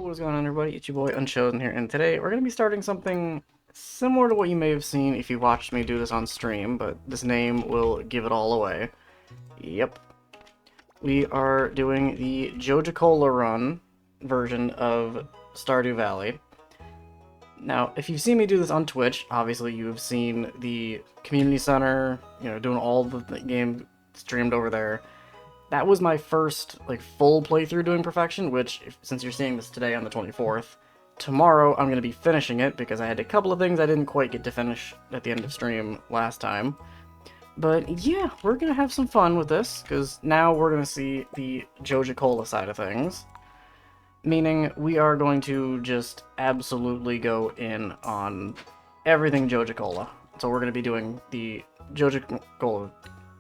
What is going on, everybody? It's your boy Unchosen here, and today we're going to be starting something similar to what you may have seen if you watched me do this on stream, but this name will give it all away. Yep. We are doing the Joja run version of Stardew Valley. Now, if you've seen me do this on Twitch, obviously you've seen the community center, doing all the game streamed over there. That was my first, full playthrough doing Perfection, which, since you're seeing this today on the 24th, tomorrow I'm going to be finishing it, because I had a couple of things I didn't quite get to finish at the end of stream last time. But yeah, we're going to have some fun with this, because now we're going to see the Joja side of things. Meaning, we are going to just absolutely go in on everything Joja. So we're going to be doing the Joja,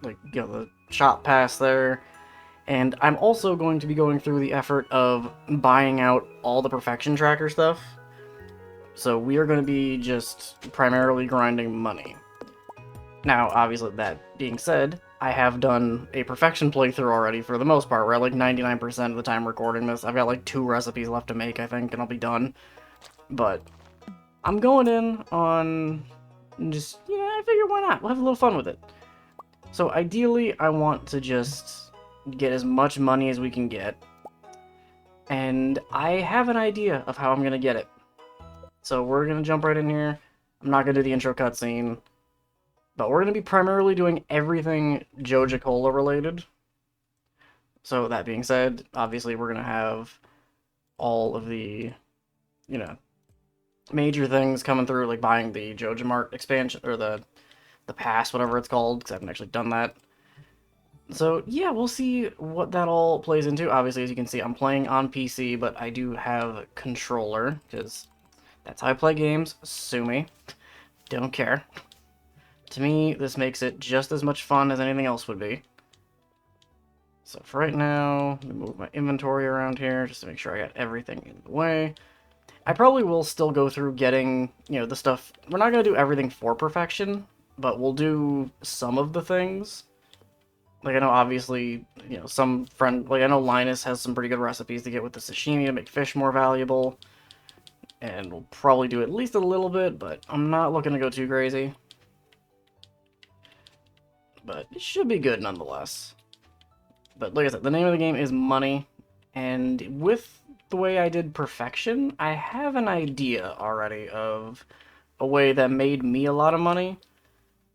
the shop pass there. And I'm also going to be going through the effort of buying out all the Perfection Tracker stuff. So we are going to be just primarily grinding money. Now, obviously, that being said, I have done a Perfection playthrough already for the most part. We're at 99% of the time recording this. I've got 2 recipes left to make, I think, and I'll be done. But I'm going in on just, I figure why not? We'll have a little fun with it. So ideally, I want to just get as much money as we can get, and I have an idea of how I'm gonna get it. So we're gonna jump right in here. I'm not gonna do the intro cutscene, but we're gonna be primarily doing everything Joja related. So that being said, obviously we're gonna have all of the, major things coming through, like buying the Joja Mart expansion, or the pass, whatever it's called, because I haven't actually done that. So yeah, we'll see what that all plays into. Obviously, as you can see, I'm playing on PC, but I do have a controller, because that's how I play games. Sue me. Don't care. To me, this makes it just as much fun as anything else would be. So for right now, let me move my inventory around here, just to make sure I got everything in the way. I probably will still go through getting, the stuff. We're not going to do everything for Perfection, but we'll do some of the things. I know, obviously, some friend... I know Linus has some pretty good recipes to get with the sashimi to make fish more valuable. And we'll probably do at least a little bit, but I'm not looking to go too crazy. But it should be good nonetheless. But like I said, the name of the game is Money. And with the way I did Perfection, I have an idea already of a way that made me a lot of money.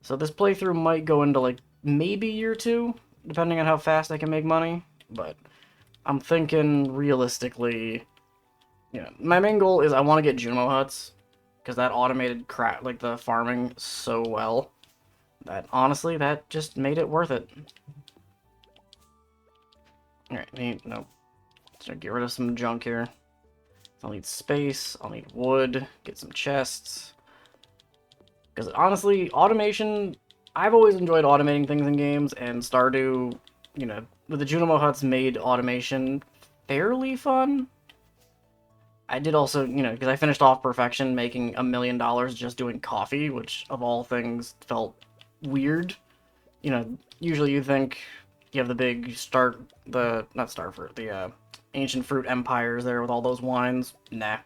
So this playthrough might go into, maybe year 2, depending on how fast I can make money, but I'm thinking realistically, my main goal is I want to get Junimo huts, because that automated the farming so well, that honestly, that just made it worth it. Alright, no, so get rid of some junk here. I'll need space, I'll need wood, get some chests, because honestly, automation... I've always enjoyed automating things in games, and Stardew, with the Junimo huts made automation fairly fun. I did also, because I finished off Perfection making $1 million just doing coffee, which, of all things, felt weird. Usually you think you have the big the ancient fruit empires there with all those wines. Nah.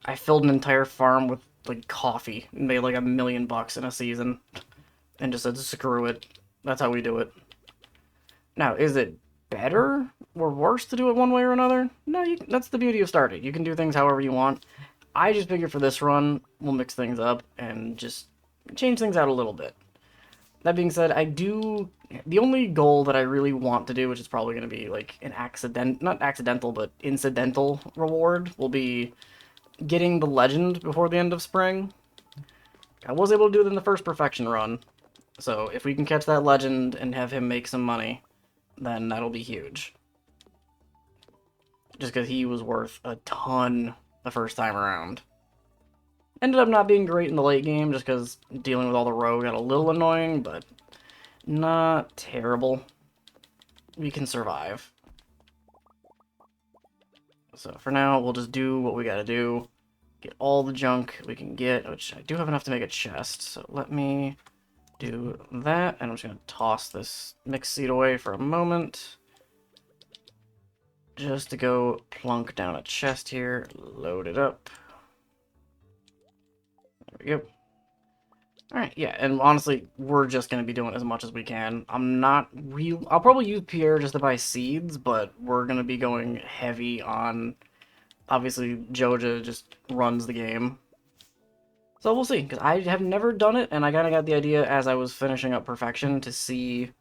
I filled an entire farm with, coffee, and made, $1 million in a season. And just said, screw it. That's how we do it. Now, is it better or worse to do it one way or another? No, that's the beauty of Stardew. You can do things however you want. I just figured for this run, we'll mix things up and just change things out a little bit. That being said, the only goal that I really want to do, which is probably going to be, an not accidental, but incidental reward, will be getting the legend before the end of spring. I was able to do it in the first Perfection run. So if we can catch that legend and have him make some money, then that'll be huge. Just because he was worth a ton the first time around. Ended up not being great in the late game, just because dealing with all the rogue got a little annoying, but not terrible. We can survive. So for now, we'll just do what we gotta do. Get all the junk we can get, which I do have enough to make a chest, so let me do that, and I'm just going to toss this mixed seed away for a moment. just to go plunk down a chest here, load it up. There we go. Alright, yeah, and honestly, we're just going to be doing as much as we can. I'll probably use Pierre just to buy seeds, but we're going to be going heavy on, obviously, Joja just runs the game. So we'll see, because I have never done it, and I kind of got the idea as I was finishing up Perfection to see,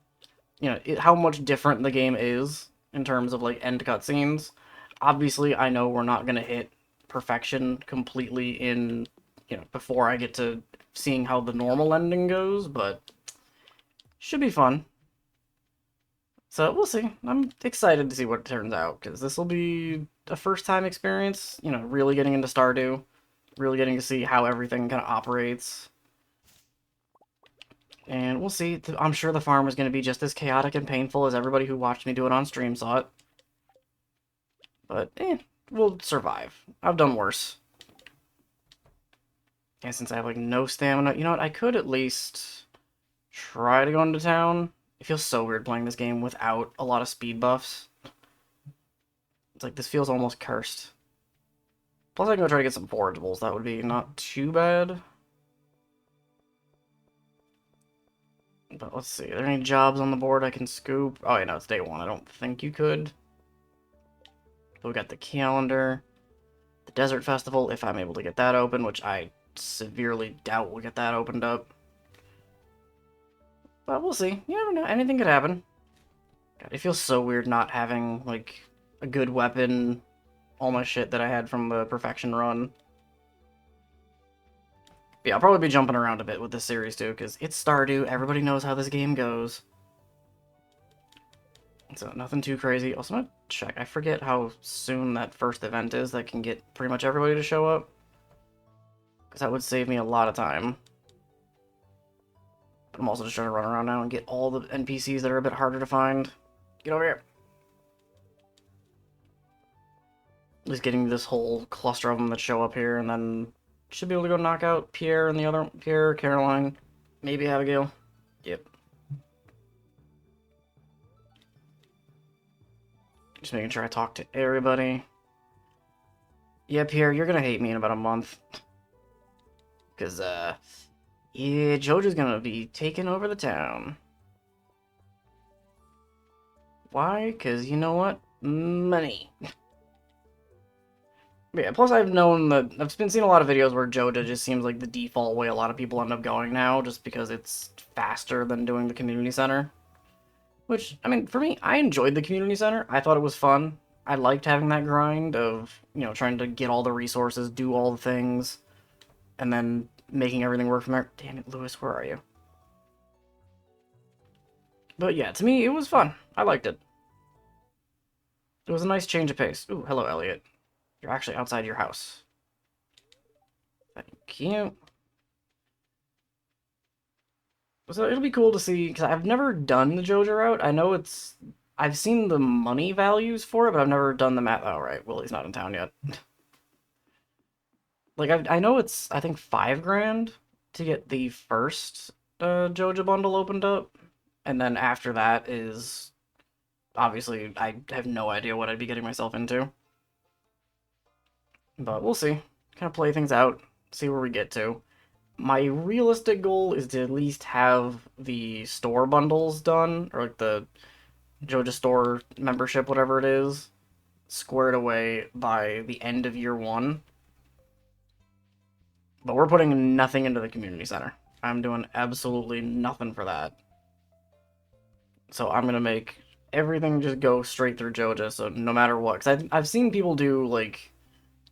how much different the game is in terms of, like, end cutscenes. Obviously, I know we're not going to hit Perfection completely in, before I get to seeing how the normal ending goes, but should be fun. So we'll see. I'm excited to see what turns out, because this will be a first-time experience, really getting into Stardew, really getting to see how everything kind of operates. And we'll see. I'm sure the farm is going to be just as chaotic and painful as everybody who watched me do it on stream saw it. But, we'll survive. I've done worse. And since I have, like, no stamina, you know what, I could at least try to go into town. It feels so weird playing this game without a lot of speed buffs. It's like, this feels almost cursed. Plus, I can go try to get some forageables. That would be not too bad. But let's see. Are there any jobs on the board I can scoop? Oh, yeah, no, it's day one. I don't think you could. But we got the calendar. The Desert Festival, if I'm able to get that open, which I severely doubt we'll get that opened up. But we'll see. You never know. Anything could happen. God, it feels so weird not having, like, a good weapon. All my shit that I had from the Perfection run. But yeah, I'll probably be jumping around a bit with this series, too, because it's Stardew. Everybody knows how this game goes. So, nothing too crazy. Also, I'm gonna check. I forget how soon that first event is that can get pretty much everybody to show up. Because that would save me a lot of time. But I'm also just trying to run around now and get all the NPCs that are a bit harder to find. Get over here. At least getting this whole cluster of them that show up here, and then should be able to go knock out Pierre and the other Pierre, Caroline, maybe Abigail. Yep. Just making sure I talk to everybody. Yeah, Pierre, you're gonna hate me in about a month. Because, yeah, Joja's gonna be taking over the town. Why? Because, you know what? Money. Yeah, plus I've known that, I've been seeing a lot of videos where Joja just seems like the default way a lot of people end up going now, just because it's faster than doing the community center. Which, I mean, for me, I enjoyed the community center. I thought it was fun. I liked having that grind of, trying to get all the resources, do all the things, and then making everything work from there. Damn it, Lewis, where are you? But yeah, to me, it was fun. I liked it. It was a nice change of pace. Ooh, hello, Elliot. You're actually outside your house. Thank you. So it'll be cool to see, because I've never done the Joja route. I know I've seen the money values for it, but I've never done the math. Oh, right. Willie's not in town yet. Like, I know it's, I think, 5 grand to get the first Joja bundle opened up. And then after that is, obviously, I have no idea what I'd be getting myself into. But we'll see. Kind of play things out, see where we get to. My realistic goal is to at least have the store bundles done, or like the Joja Store membership, whatever it is, squared away by the end of year 1. But we're putting nothing into the community center. I'm doing absolutely nothing for that. So I'm gonna make everything just go straight through Joja, so no matter what. Because I've seen people do, like,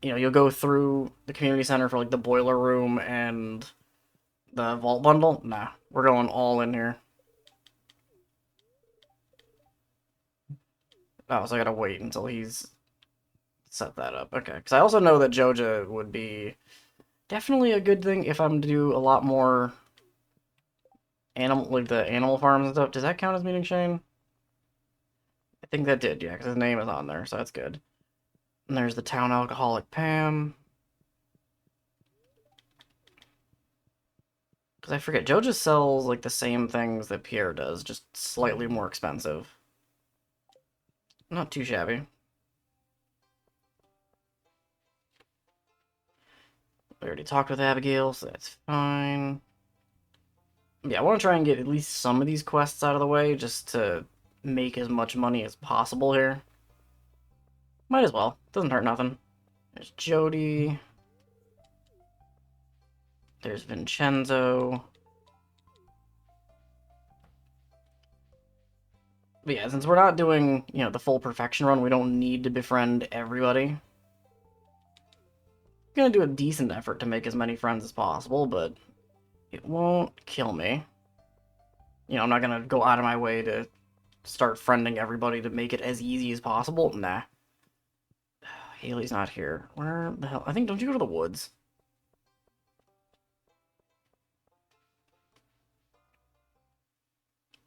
you'll go through the community center for, like, the boiler room and the vault bundle. Nah, we're going all in here. Oh, so I gotta wait until he's set that up. Okay, because I also know that Joja would be definitely a good thing if I'm to do a lot more like the animal farms and stuff. Does that count as meeting Shane? I think that did, yeah, because his name is on there, so that's good. And there's the town alcoholic Pam. Because I forget, Joja sells, like, the same things that Pierre does, just slightly more expensive. Not too shabby. I already talked with Abigail, so that's fine. Yeah, I want to try and get at least some of these quests out of the way, just to make as much money as possible here. Might as well. Doesn't hurt nothing. There's Jody. There's Vincenzo. But yeah, since we're not doing, the full perfection run, we don't need to befriend everybody. I'm gonna do a decent effort to make as many friends as possible, but it won't kill me. I'm not gonna go out of my way to start friending everybody to make it as easy as possible. Nah. Haley's not here. Where the hell? I think, don't you go to the woods?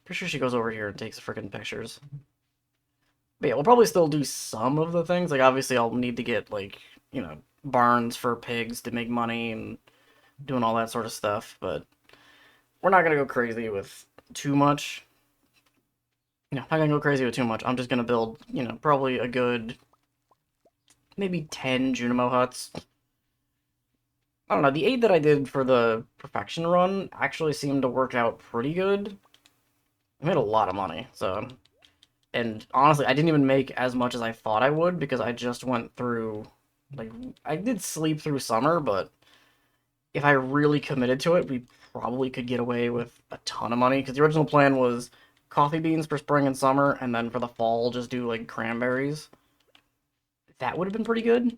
Pretty sure she goes over here and takes freaking pictures. But yeah, we'll probably still do some of the things. Like, obviously, I'll need to get, like, barns for pigs to make money and doing all that sort of stuff. But we're not going to go crazy with too much. Not going to go crazy with too much. I'm just going to build, probably a good, maybe 10 Junimo huts. I don't know, the 8 that I did for the perfection run actually seemed to work out pretty good. I made a lot of money, so... And honestly, I didn't even make as much as I thought I would, because I just went through... Like, I did sleep through summer, but if I really committed to it, we probably could get away with a ton of money, because the original plan was coffee beans for spring and summer, and then for the fall, just do, like, cranberries. That would have been pretty good.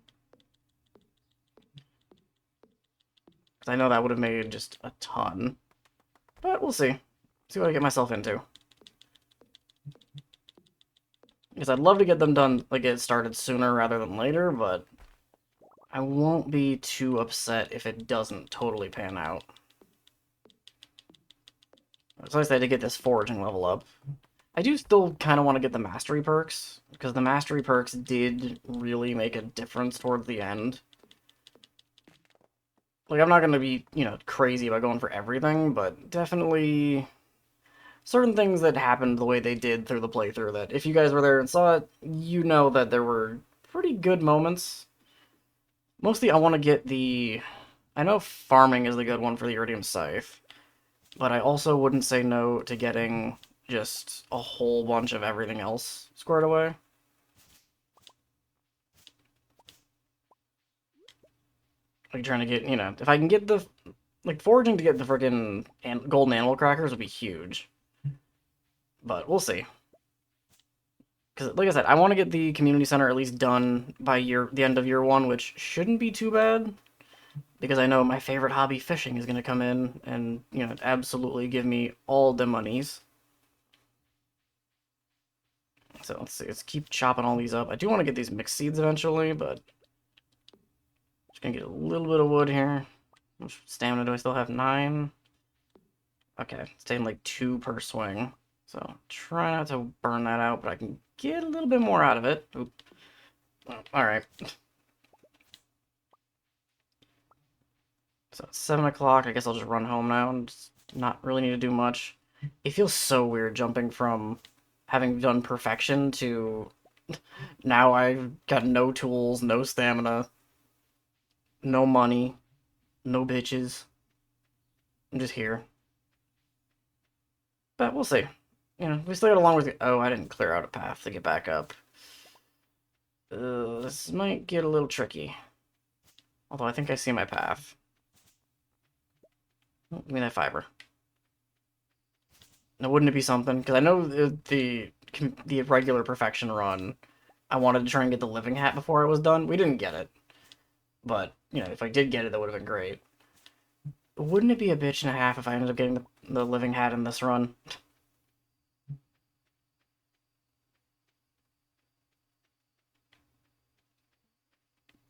Because I know that would have made just a ton. But we'll see. See what I get myself into. Because I'd love to get them done, like, get started sooner rather than later, but I won't be too upset if it doesn't totally pan out. It's nice that I did get this foraging level up. I do still kind of want to get the mastery perks, because the mastery perks did really make a difference towards the end. Like, I'm not going to be, crazy about going for everything, but definitely certain things that happened the way they did through the playthrough that if you guys were there and saw it, you know that there were pretty good moments. Mostly I want to get the... I know farming is the good one for the Iridium Scythe, but I also wouldn't say no to getting just a whole bunch of everything else squared away. Like, trying to get, if I can get the... Like, foraging to get the frickin' golden animal crackers would be huge. But we'll see. Because, like I said, I want to get the community center at least done by the end of year 1, which shouldn't be too bad. Because I know my favorite hobby, fishing, is going to come in and, absolutely give me all the monies. So let's see, let's keep chopping all these up. I do want to get these mixed seeds eventually, but... Just going to get a little bit of wood here. How much stamina do I still have? 9? Okay, it's taking like 2 per swing. So try not to burn that out, but I can get a little bit more out of it. Oop. Oh, alright. So it's 7 o'clock. I guess I'll just run home now and just not really need to do much. It feels so weird jumping from having done perfection to now I've got no tools, no stamina, no money, no bitches. I'm just here. But we'll see. We still got a long way to go. Oh, I didn't clear out a path to get back up. This might get a little tricky. Although I think I see my path. Oh, give me that fiber. Now, wouldn't it be something? Because I know the regular perfection run, I wanted to try and get the living hat before I was done. We didn't get it. But, if I did get it, that would have been great. But wouldn't it be a bitch and a half if I ended up getting the living hat in this run?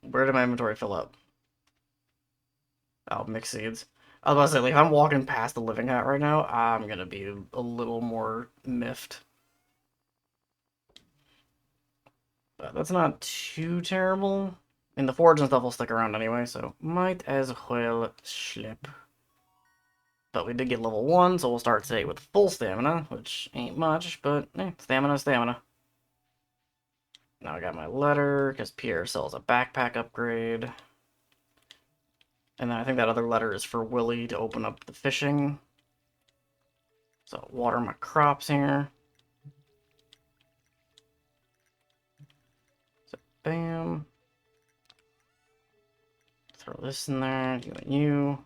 Where did my inventory fill up? Oh, mixed seeds. I was about to say, like, if I'm walking past the living hat right now, I'm gonna be a little more miffed. But that's not too terrible. I mean, the forge and stuff will stick around anyway, so might as well slip. But we did get level 1, so we'll start today with full stamina, which ain't much, but stamina, stamina. Now I got my letter, because Pierre sells a backpack upgrade. And then I think that other letter is for Willie to open up the fishing. So water my crops here. So bam. Throw this in there. You.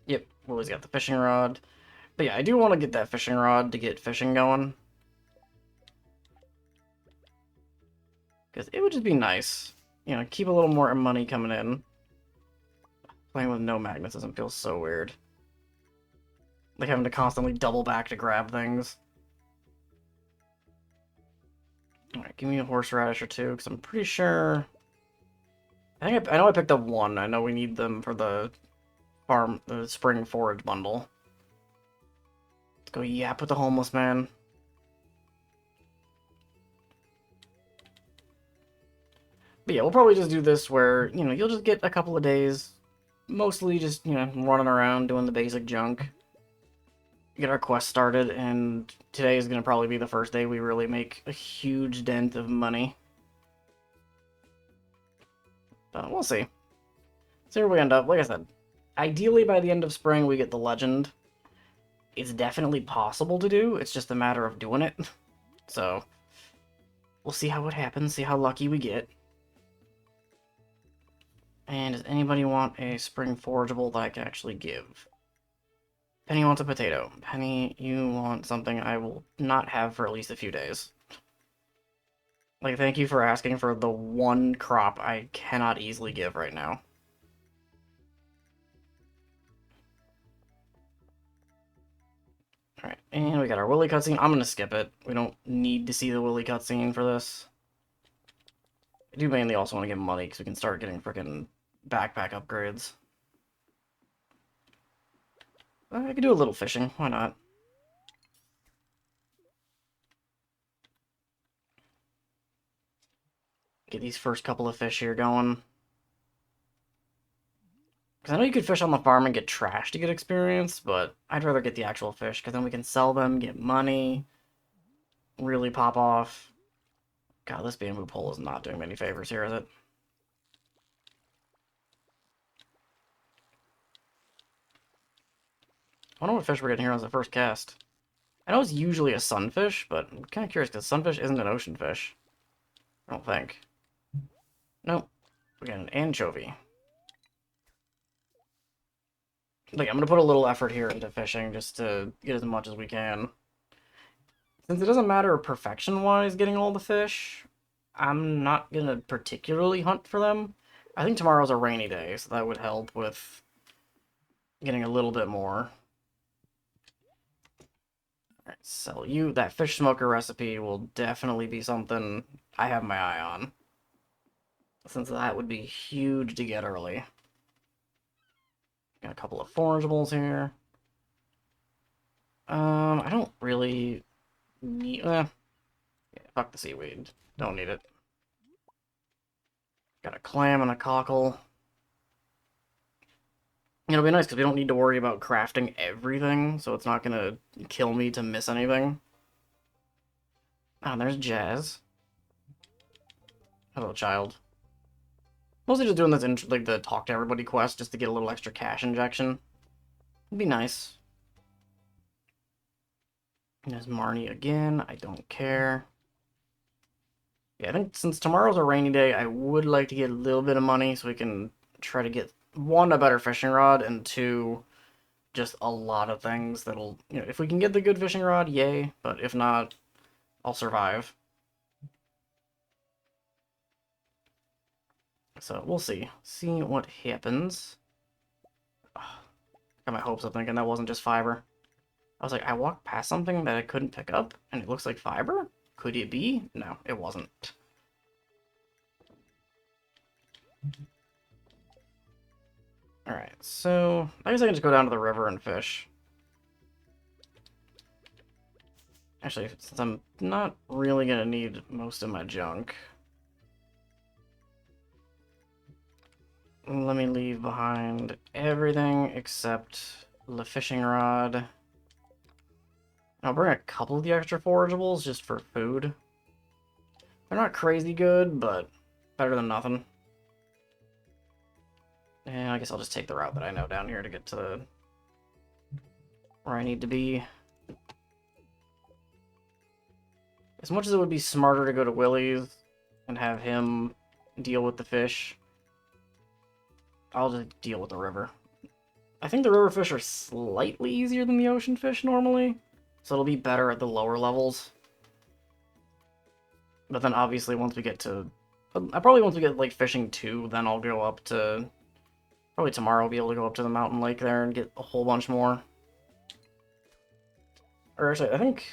Yep, Willie's got the fishing rod. But yeah, I do want to get that fishing rod to get fishing going. Because it would just be nice. You know, keep a little more money coming in. Playing with no magnets doesn't feel so weird. Like having to constantly double back to grab things. Alright, give me a horseradish or two, because I'm pretty sure... I know I picked up one. I know we need them for the spring forage bundle. Let's go yap with the homeless man. But yeah, we'll probably just do this where, you know, you'll just get a couple of days, mostly just, you know, running around doing the basic junk. Get our quest started, and today is going to probably be the first day we really make a huge dent of money. But we'll see. See where we end up. Like I said, ideally by the end of spring we get the legend. It's definitely possible to do, it's just a matter of doing it. So, we'll see how it happens, see how lucky we get. And does anybody want a spring forageable that I can actually give? Penny wants a potato. Penny, you want something I will not have for at least a few days. Like, thank you for asking for the one crop I cannot easily give right now. Alright, and we got our Willy cutscene. I'm gonna skip it. We don't need to see the Willy cutscene for this. I do mainly also want to get money, because we can start getting frickin' backpack upgrades. I could do a little fishing, why not? Get these first couple of fish here going. Because I know you could fish on the farm and get trash to get experience, but I'd rather get the actual fish, because then we can sell them, get money, really pop off. God, this bamboo pole is not doing me any favors here, is it? I wonder what fish we're getting here on the first cast. I know it's usually a sunfish, but I'm kind of curious, because sunfish isn't an ocean fish. I don't think. Nope. We got an anchovy. Like, I'm gonna put a little effort here into fishing, just to get as much as we can. Since it doesn't matter perfection-wise getting all the fish, I'm not gonna particularly hunt for them. I think tomorrow's a rainy day, so that would help with getting a little bit more. Alright, sell you. That fish smoker recipe will definitely be something I have my eye on. Since that would be huge to get early. Got a couple of forageables here. I don't really need... yeah, fuck the seaweed. Don't need it. Got a clam and a cockle. It'll be nice because we don't need to worry about crafting everything, so it's not gonna kill me to miss anything. Ah, and there's Jazz. Hello, child. Mostly just doing this, like, the talk to everybody quest just to get a little extra cash injection. It'd be nice. And there's Marnie again. I don't care. Yeah, I think since tomorrow's a rainy day, I would like to get a little bit of money so we can try to get, one, a better fishing rod, and two, just a lot of things that'll, you know, if we can get the good fishing rod, yay, but if not, I'll survive. So, we'll see. See what happens. Ugh, got my hopes up thinking that wasn't just fiber. I was like, I walked past something that I couldn't pick up, and it looks like fiber? Could it be? No, it wasn't. Alright, so I guess I can just go down to the river and fish. Actually, since I'm not really gonna need most of my junk, let me leave behind everything except the fishing rod. I'll bring a couple of the extra forageables just for food. They're not crazy good, but better than nothing. And I guess I'll just take the route that I know down here to get to where I need to be. As much as it would be smarter to go to Willie's and have him deal with the fish, I'll just deal with the river. I think the river fish are slightly easier than the ocean fish normally, so it'll be better at the lower levels. But then obviously once we get to... once we get, like, fishing 2, then I'll go up to... Probably tomorrow I'll be able to go up to the mountain lake there and get a whole bunch more. Or actually, I think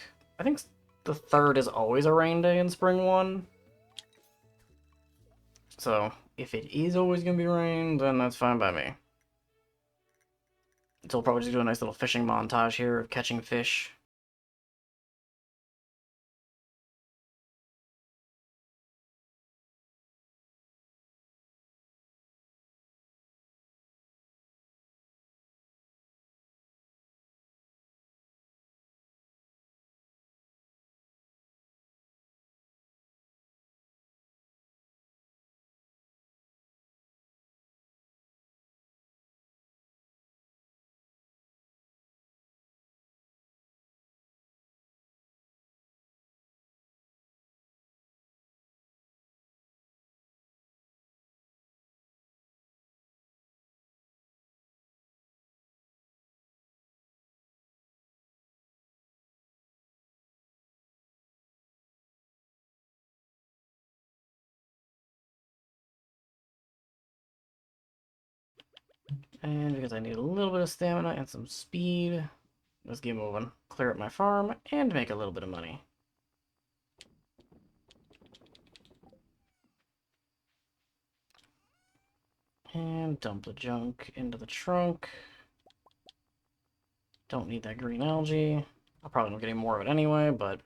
the 3rd is always a rain day in Spring 1. So, if it is always going to be rain, then that's fine by me. So we'll probably just do a nice little fishing montage here of catching fish. And because I need a little bit of stamina and some speed, let's get moving. Clear up my farm and make a little bit of money. And dump the junk into the trunk. Don't need that green algae. I'll probably not get any more of it anyway, but...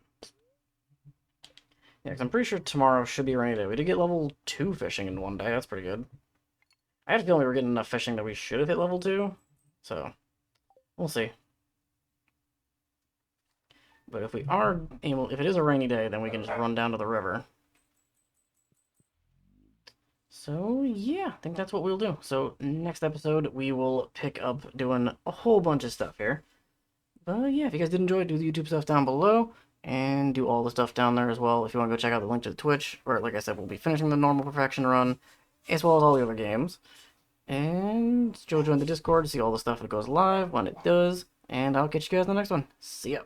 Yeah, because I'm pretty sure tomorrow should be a rainy day. We did get level 2 fishing in one day. That's pretty good. I had a feeling we were getting enough fishing that we should have hit level 2. So, we'll see. But if we are able... If it is a rainy day, then we can just run down to the river. So, yeah, I think that's what we'll do. So, next episode, we will pick up doing a whole bunch of stuff here. But, yeah, if you guys did enjoy, do the YouTube stuff down below, and do all the stuff down there as well. If you want to go check out the link to the Twitch, or, like I said, we'll be finishing the normal perfection run, as well as all the other games. And Joja in the Discord to see all the stuff that goes live when it does, and I'll catch you guys in the next one. See ya!